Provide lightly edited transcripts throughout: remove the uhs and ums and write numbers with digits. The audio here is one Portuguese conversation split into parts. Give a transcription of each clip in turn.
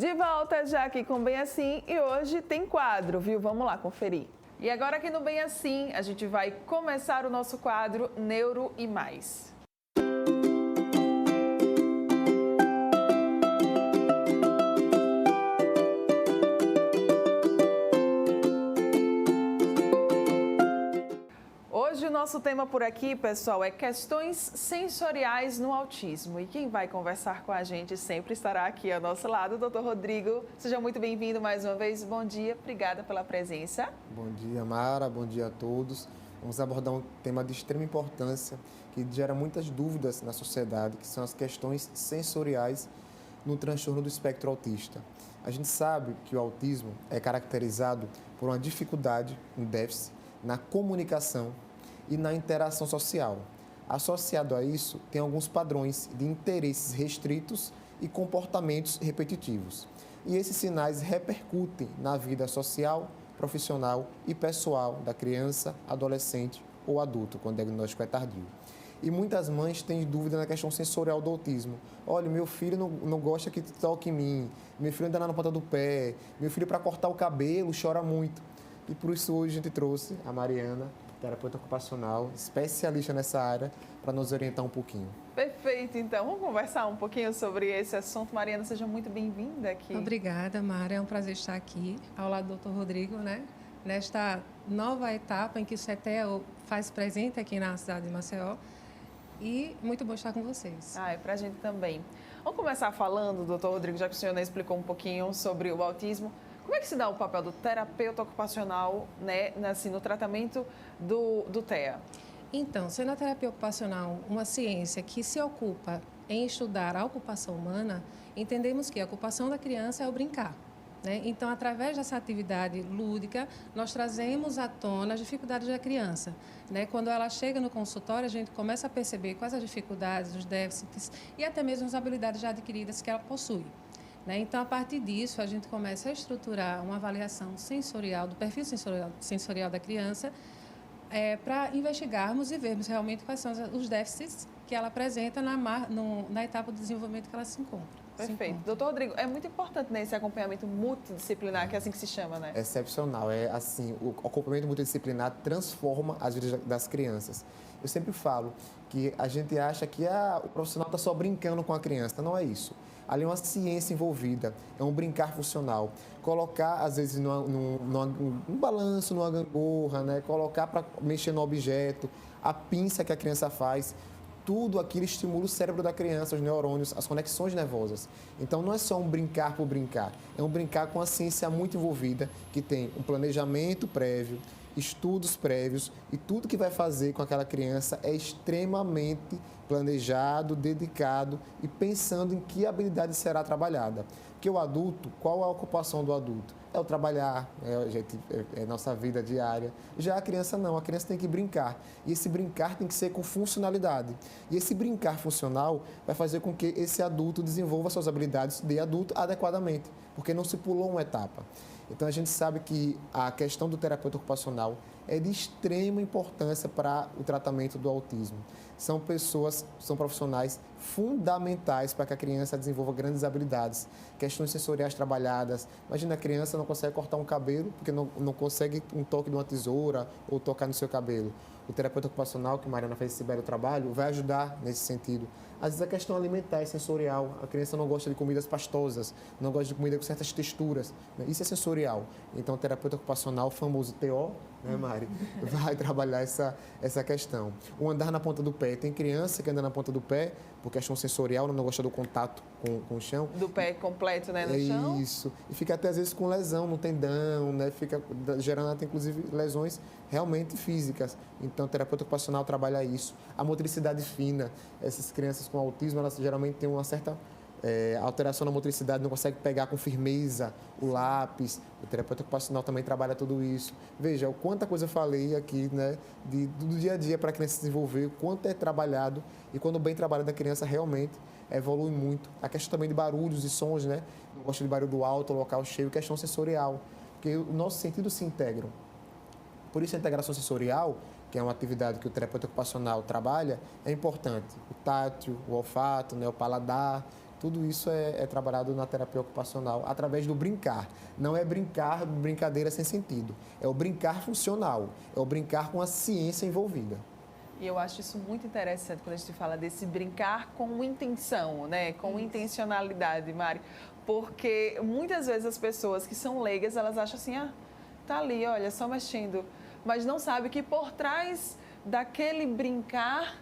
De volta já aqui com Bem Assim e hoje tem quadro, viu? Vamos lá conferir. E agora aqui no Bem Assim a gente vai começar o nosso quadro Neuro e Mais. Hoje o nosso tema por aqui, pessoal, é questões sensoriais no autismo. E quem vai conversar com a gente sempre estará aqui ao nosso lado, o Dr. Rodrigo. Seja muito bem-vindo mais uma vez. Bom dia, obrigada pela presença. Bom dia, Mara. Bom dia a todos. Vamos abordar um tema de extrema importância que gera muitas dúvidas na sociedade, que são as questões sensoriais no transtorno do espectro autista. A gente sabe que o autismo é caracterizado por uma dificuldade, um déficit na comunicação e na interação social. Associado a isso, tem alguns padrões de interesses restritos e comportamentos repetitivos. E esses sinais repercutem na vida social, profissional e pessoal da criança, adolescente ou adulto, quando o diagnóstico é tardio. E muitas mães têm dúvida na questão sensorial do autismo. Olha, meu filho não gosta que toque em mim, meu filho anda na ponta do pé, meu filho para cortar o cabelo chora muito. E por isso hoje a gente trouxe a Mariana, terapeuta ocupacional, especialista nessa área, para nos orientar um pouquinho. Perfeito, então. Vamos conversar um pouquinho sobre esse assunto. Mariana, seja muito bem-vinda aqui. Obrigada, Mara. É um prazer estar aqui, ao lado do Dr. Rodrigo, nesta nova etapa em que o CETEL faz presente aqui na cidade de Maceió. E muito bom estar com vocês. É pra gente também. Vamos começar falando, doutor Rodrigo, já que o senhor explicou um pouquinho sobre o autismo. Como é que se dá o papel do terapeuta ocupacional, assim, no tratamento do TEA? Então, sendo a terapia ocupacional uma ciência que se ocupa em estudar a ocupação humana, entendemos que a ocupação da criança é o brincar. Então, através dessa atividade lúdica, nós trazemos à tona as dificuldades da criança. Quando ela chega no consultório, a gente começa a perceber quais as dificuldades, os déficits e até mesmo as habilidades já adquiridas que ela possui. Então, a partir disso, a gente começa a estruturar uma avaliação sensorial, do perfil sensorial da criança, para investigarmos e vermos realmente quais são os déficits que ela apresenta na etapa do desenvolvimento que ela se encontra. Perfeito. Doutor Rodrigo, é muito importante esse acompanhamento multidisciplinar, que é assim que se chama, né? É excepcional. É assim, o acompanhamento multidisciplinar transforma as vidas das crianças. Eu sempre falo que a gente acha que o profissional está só brincando com a criança. Não é isso. Ali é uma ciência envolvida, é um brincar funcional. Colocar, às vezes, num balanço, numa gangorra, colocar para mexer no objeto, a pinça que a criança faz. Tudo aquilo estimula o cérebro da criança, os neurônios, as conexões nervosas. Então, não é só um brincar por brincar, é um brincar com a ciência muito envolvida, que tem um planejamento prévio, estudos prévios e tudo que vai fazer com aquela criança é extremamente planejado, dedicado e pensando em que habilidade será trabalhada. Porque o adulto, qual a ocupação do adulto? É o trabalhar, é nossa vida diária. Já a criança não, a criança tem que brincar. E esse brincar tem que ser com funcionalidade. E esse brincar funcional vai fazer com que esse adulto desenvolva suas habilidades de adulto adequadamente, porque não se pulou uma etapa. Então, a gente sabe que a questão do terapeuta ocupacional é de extrema importância para o tratamento do autismo. São profissionais fundamentais para que a criança desenvolva grandes habilidades, questões sensoriais trabalhadas. Imagina, a criança não consegue cortar um cabelo porque não consegue um toque de uma tesoura ou tocar no seu cabelo. O terapeuta ocupacional, que a Mariana fez esse belo trabalho, vai ajudar nesse sentido. Às vezes a questão alimentar é sensorial. A criança não gosta de comidas pastosas, não gosta de comida com certas texturas. Isso é sensorial. Então, o terapeuta ocupacional, o famoso TO, Mari, vai trabalhar essa questão. O andar na ponta do pé. Tem criança que anda na ponta do pé por questão sensorial, não gosta do contato com o chão. Do pé completo, no chão? Isso. E fica até às vezes com lesão no tendão, fica gerando até inclusive lesões realmente físicas. Então, o terapeuta ocupacional trabalha isso. A motricidade fina. Essas crianças com autismo, elas geralmente têm uma certa alteração na motricidade, não consegue pegar com firmeza o lápis. O terapeuta ocupacional também trabalha tudo isso. Veja, o quanta coisa eu falei aqui, do dia a dia para a criança se desenvolver, o quanto é trabalhado e quando bem trabalhado a criança realmente evolui muito. A questão também de barulhos e sons, Não gosta de barulho alto, local cheio, questão sensorial, porque os nossos sentidos se integram. Por isso, a integração sensorial, que é uma atividade que o terapeuta ocupacional trabalha, é importante. O tátil, o olfato, o paladar, Tudo isso é trabalhado na terapia ocupacional através do brincar. Não é brincadeira sem sentido. É o brincar funcional. É o brincar com a ciência envolvida. E eu acho isso muito interessante quando a gente fala desse brincar com intenção, né? Com intencionalidade, Mari. Porque muitas vezes as pessoas que são leigas, elas acham assim, tá ali, olha, só mexendo. Mas não sabe que por trás daquele brincar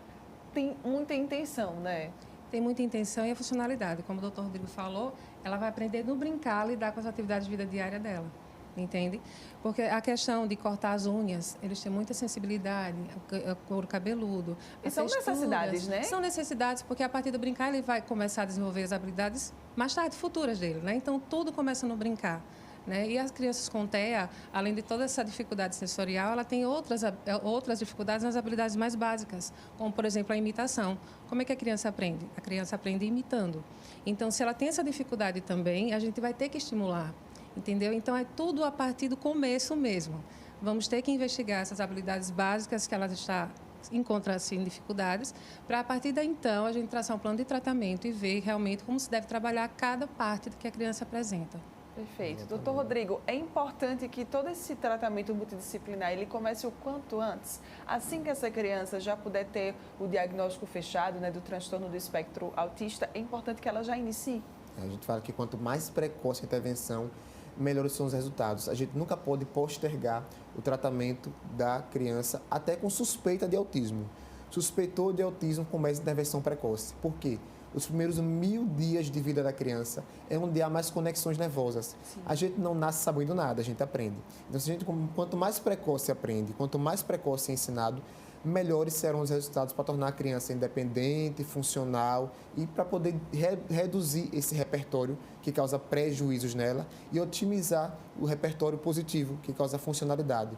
tem muita intenção, né? Tem muita intenção e a funcionalidade. Como o doutor Rodrigo falou, ela vai aprender no brincar, lidar com as atividades de vida diária dela. Entende? Porque a questão de cortar as unhas, eles têm muita sensibilidade, o couro cabeludo. E são necessidades, né? São necessidades, porque a partir do brincar ele vai começar a desenvolver as habilidades mais tarde, futuras dele, né? Então, tudo começa no brincar. Né? E as crianças com TEA, além de toda essa dificuldade sensorial, ela tem outras dificuldades nas habilidades mais básicas, como, por exemplo, a imitação. Como é que a criança aprende? A criança aprende imitando. Então, se ela tem essa dificuldade também, a gente vai ter que estimular. Entendeu? Então, é tudo a partir do começo mesmo. Vamos ter que investigar essas habilidades básicas que ela encontra-se em dificuldades, para, a partir daí, então, a gente traçar um plano de tratamento e ver realmente como se deve trabalhar cada parte do que a criança apresenta. Perfeito. Doutor Rodrigo, é importante que todo esse tratamento multidisciplinar ele comece o quanto antes, assim que essa criança já puder ter o diagnóstico fechado, né, do transtorno do espectro autista, é importante que ela já inicie. A gente fala que quanto mais precoce a intervenção, melhores são os resultados. A gente nunca pode postergar o tratamento da criança até com suspeita de autismo. Suspeitou de autismo, começa a intervenção precoce. Por quê? Os primeiros 1000 dias de vida da criança é onde há mais conexões nervosas. Sim. A gente não nasce sabendo nada, a gente aprende. Então, quanto mais precoce aprende, quanto mais precoce é ensinado, melhores serão os resultados para tornar a criança independente, funcional e para poder reduzir esse repertório que causa prejuízos nela e otimizar o repertório positivo que causa funcionalidade.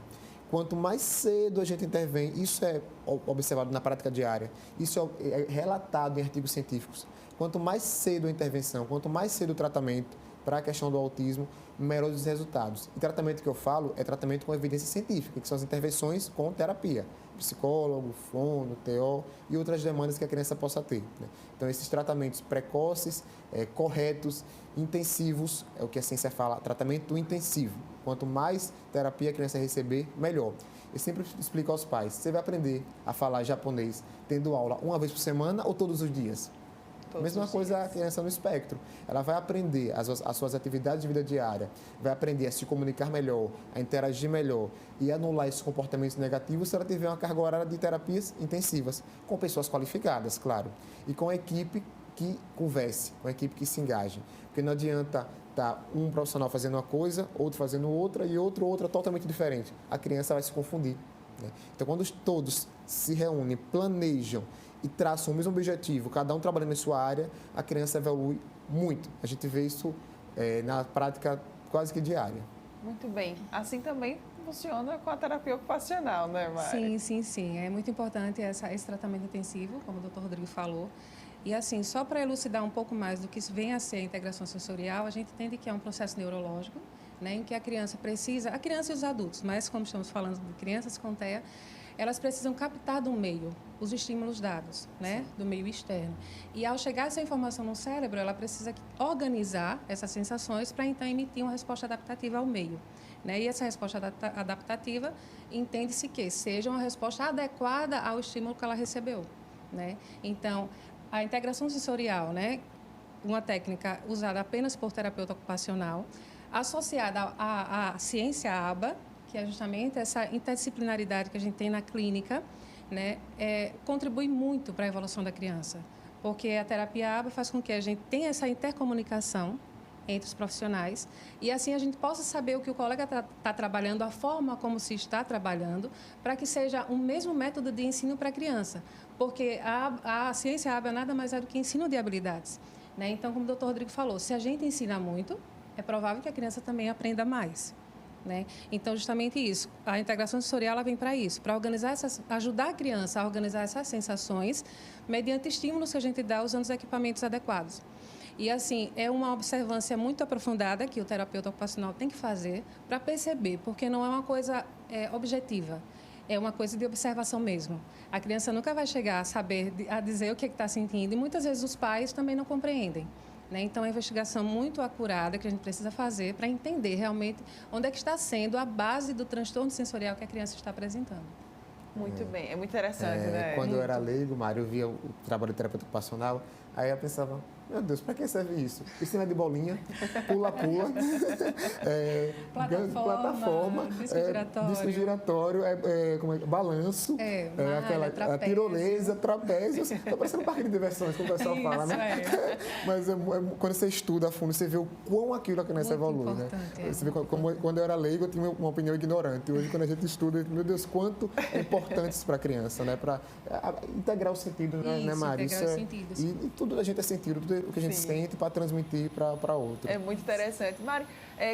Quanto mais cedo a gente intervém, isso é observado na prática diária, isso é relatado em artigos científicos. Quanto mais cedo a intervenção, quanto mais cedo o tratamento para a questão do autismo, melhores os resultados. E tratamento que eu falo é tratamento com evidência científica, que são as intervenções com terapia, psicólogo, fono, TO e outras demandas que a criança possa ter. Né? Então, esses tratamentos precoces, corretos, intensivos, é o que a ciência fala, tratamento intensivo. Quanto mais terapia a criança receber, melhor. Eu sempre explico aos pais, você vai aprender a falar japonês tendo aula uma vez por semana ou todos os dias? Mesma coisa a criança no espectro. Ela vai aprender as suas atividades de vida diária, vai aprender a se comunicar melhor, a interagir melhor e anular esses comportamentos negativos se ela tiver uma carga horária de terapias intensivas, com pessoas qualificadas, claro, e com a equipe que converse, com a equipe que se engaje. Porque não adianta estar um profissional fazendo uma coisa, outro fazendo outra e outra totalmente diferente. A criança vai se confundir. Né? Então, quando todos se reúnem, planejam e traçam o mesmo objetivo, cada um trabalhando em sua área, a criança evolui muito. A gente vê isso na prática quase que diária. Muito bem. Assim também funciona com a terapia ocupacional, né, Mari? Sim. É muito importante esse tratamento intensivo, como o doutor Rodrigo falou. E assim, só para elucidar um pouco mais do que vem a ser a integração sensorial, a gente entende que é um processo neurológico, né, em que a criança e os adultos, mas como estamos falando de crianças com TEA, elas precisam captar do meio os estímulos dados, né, do meio externo. E ao chegar essa informação no cérebro, ela precisa organizar essas sensações para então emitir uma resposta adaptativa ao meio. Né? E essa resposta adaptativa entende-se que seja uma resposta adequada ao estímulo que ela recebeu. Né? Então, a integração sensorial, né, uma técnica usada apenas por terapeuta ocupacional, associada à ciência ABA, que é justamente essa interdisciplinaridade que a gente tem na clínica, né, contribui muito para a evolução da criança, porque a terapia ABA faz com que a gente tenha essa intercomunicação entre os profissionais e assim a gente possa saber o que o colega está trabalhando, a forma como se está trabalhando, para que seja o mesmo método de ensino para a criança, porque a ciência ABA nada mais é do que ensino de habilidades. Né? Então, como o doutor Rodrigo falou, se a gente ensina muito, é provável que a criança também aprenda mais. Né? Então, justamente isso, a integração sensorial ela vem para isso, para ajudar a criança a organizar essas sensações mediante estímulos que a gente dá usando os equipamentos adequados. E, assim, é uma observância muito aprofundada que o terapeuta ocupacional tem que fazer para perceber, porque não é uma coisa objetiva, é uma coisa de observação mesmo. A criança nunca vai chegar a saber, a dizer o que está sentindo, e muitas vezes os pais também não compreendem. né? Então, é uma investigação muito acurada que a gente precisa fazer para entender realmente onde é que está sendo a base do transtorno sensorial que a criança está apresentando. Muito bem, é muito interessante, né? Quando eu era leigo, Mário, eu via o trabalho de terapeuta ocupacional, aí eu pensava, meu Deus, para que serve isso? Piscina de bolinha, pula-pula, plataforma, disco giratório, balanço, a tirolesa, trapézio. Está parecendo um parque de diversões, como o pessoal fala, né? Mas quando você estuda a fundo, você vê o quão aquilo a criança evolui, né? Você vê quando eu era leigo, eu tinha uma opinião ignorante. Hoje, quando a gente estuda, meu Deus, quanto é importante isso para a criança, né? Para integrar o sentido, né, Mário? Integrar o sentido. E tudo da gente é sentido, tudo o que a gente sente para transmitir para outro. É muito interessante. Mário,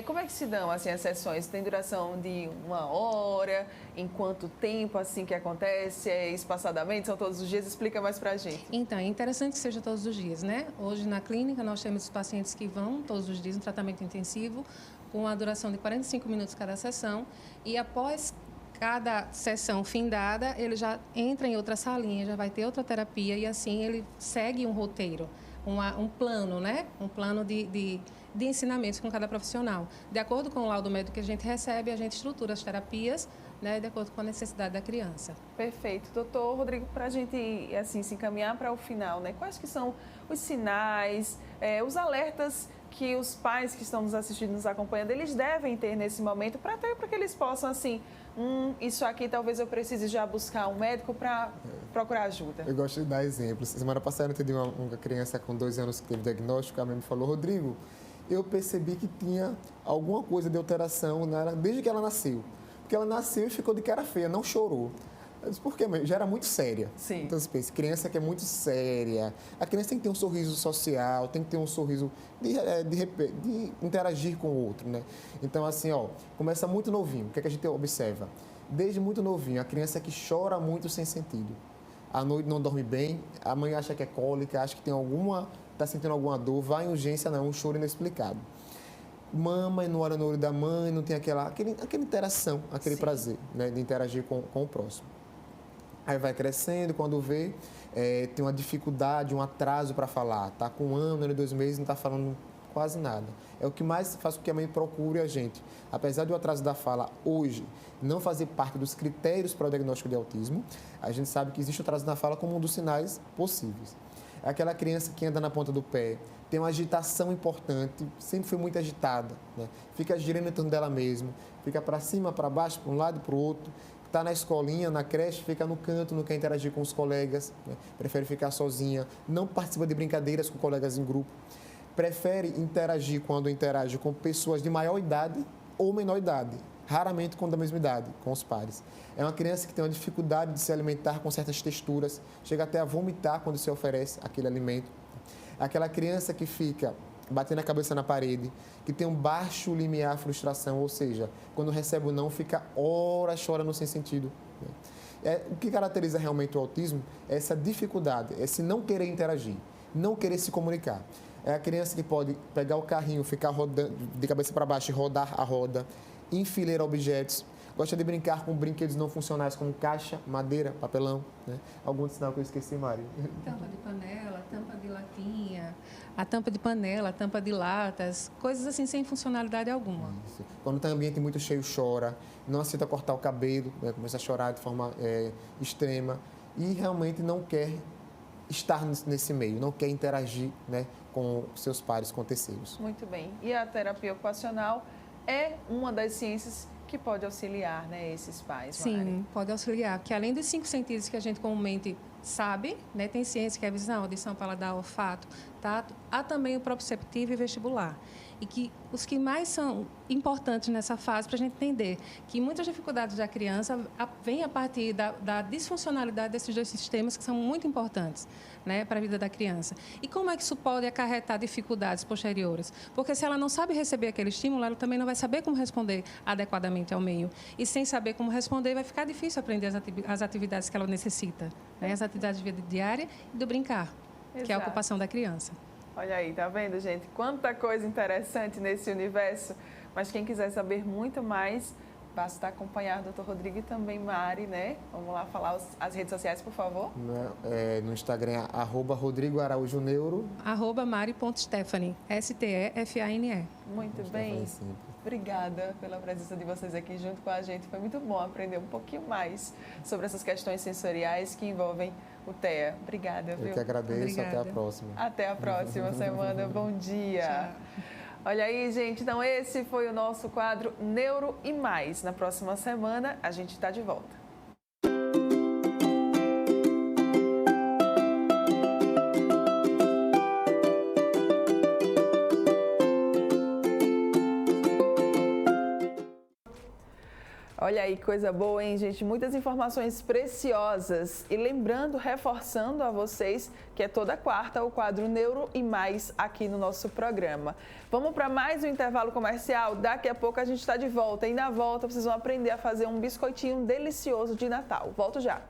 como é que se dão assim, as sessões? Tem duração de 1 hora? Em quanto tempo assim que acontece? É espaçadamente? São todos os dias? Explica mais para a gente. Então, é interessante que seja todos os dias, né? Hoje na clínica nós temos pacientes que vão todos os dias em tratamento intensivo, com a duração de 45 minutos cada sessão, e após cada sessão findada, ele já entra em outra salinha, já vai ter outra terapia, e assim ele segue um roteiro. Um plano, né? Um plano de ensinamentos com cada profissional. De acordo com o laudo médico que a gente recebe, a gente estrutura as terapias, né, de acordo com a necessidade da criança. Perfeito. Doutor Rodrigo, para a gente assim, se encaminhar para o final, né? Quais que são os sinais, os alertas que os pais que estão nos assistindo, nos acompanhando, eles devem ter nesse momento para que eles possam, assim, isso aqui talvez eu precise já buscar um médico para procurar ajuda. Eu gosto de dar exemplos. Semana passada eu atendi uma criança com 2 anos que teve diagnóstico, a mãe me falou, Rodrigo, eu percebi que tinha alguma coisa de alteração nela desde que ela nasceu. Porque ela nasceu e ficou de cara feia, não chorou. Eu disse, por quê? Já era muito séria. Sim. Então, você pensa, criança que é muito séria, a criança tem que ter um sorriso social, tem que ter um sorriso de interagir com o outro, né? Então, assim, começa muito novinho. O que é que a gente observa? Desde muito novinho, a criança que chora muito sem sentido. À noite não dorme bem, a mãe acha que é cólica, acha que tem está sentindo alguma dor, vai em urgência, não, um choro inexplicado. Mama e não olha no olho da mãe, não tem aquela interação, aquele prazer, né, de interagir com o próximo. Aí vai crescendo, quando vê, tem uma dificuldade, um atraso para falar. Está com 1 ano, 2 meses, não está falando quase nada. É o que mais faz com que a mãe procure a gente. Apesar do atraso da fala hoje não fazer parte dos critérios para o diagnóstico de autismo, a gente sabe que existe o atraso na fala como um dos sinais possíveis. É aquela criança que anda na ponta do pé, tem uma agitação importante, sempre foi muito agitada, né? Fica girando em torno dela mesma, fica para cima, para baixo, para um lado e para o outro. Está na escolinha, na creche, fica no canto, não quer interagir com os colegas, né? Prefere ficar sozinha, não participa de brincadeiras com colegas em grupo, prefere interagir quando interage com pessoas de maior idade ou menor idade, raramente com da mesma idade, com os pares. É uma criança que tem uma dificuldade de se alimentar com certas texturas, chega até a vomitar quando se oferece aquele alimento. É aquela criança que fica batendo a cabeça na parede, que tem um baixo limiar frustração, ou seja, quando recebe o não, fica horas chorando sem sentido. O que caracteriza realmente o autismo é essa dificuldade, esse não querer interagir, não querer se comunicar. É a criança que pode pegar o carrinho, ficar rodando de cabeça para baixo e rodar a roda, enfileirar objetos, gosta de brincar com brinquedos não funcionais como caixa, madeira, papelão, né? Algum sinal que eu esqueci, Mário? Tampa de panela, tampa de latinha, a tampa de panela, a tampa de latas, coisas assim sem funcionalidade alguma. Isso. Quando está em ambiente muito cheio, chora, não aceita cortar o cabelo, né? Começa a chorar de forma extrema e realmente não quer estar nesse meio, não quer interagir, né, com seus pares, com terceiros. Muito bem. E a terapia ocupacional é uma das ciências que pode auxiliar, né, esses pais. Sim, Mari. pode auxiliar, porque além dos 5 sentidos que a gente comumente sabe, né, tem ciência que é a visão, audição, paladar, olfato, tato, há também o proprioceptivo e vestibular. E que os que mais são importantes nessa fase para a gente entender que muitas dificuldades da criança vêm a partir da disfuncionalidade desses 2 sistemas que são muito importantes, né, para a vida da criança. E como é que isso pode acarretar dificuldades posteriores? Porque se ela não sabe receber aquele estímulo, ela também não vai saber como responder adequadamente ao meio. E sem saber como responder, vai ficar difícil aprender as atividades que ela necessita, né, as atividades de vida diária e do brincar, Exato. que é a ocupação da criança. Olha aí, tá vendo, gente? Quanta coisa interessante nesse universo. Mas quem quiser saber muito mais, Basta acompanhar o Dr. Rodrigo e também Mari, né? Vamos lá falar as redes sociais, por favor. No Instagram, @RodrigoAraújoNeuro. @mari.stephanie, STEFANE. Muito bem. Obrigada pela presença de vocês aqui junto com a gente. Foi muito bom aprender um pouquinho mais sobre essas questões sensoriais que envolvem o TEA. Obrigada, viu? Eu que agradeço. Obrigada. Até a próxima. Até a próxima semana. Bom dia. Tchau. Olha aí, gente. Então, esse foi o nosso quadro Neuro e Mais. Na próxima semana, a gente está de volta. Olha aí, coisa boa, hein, gente? Muitas informações preciosas. E lembrando, reforçando a vocês que é toda quarta o quadro Neuro e Mais aqui no nosso programa. Vamos para mais um intervalo comercial. Daqui a pouco a gente está de volta. E na volta vocês vão aprender a fazer um biscoitinho delicioso de Natal. Volto já.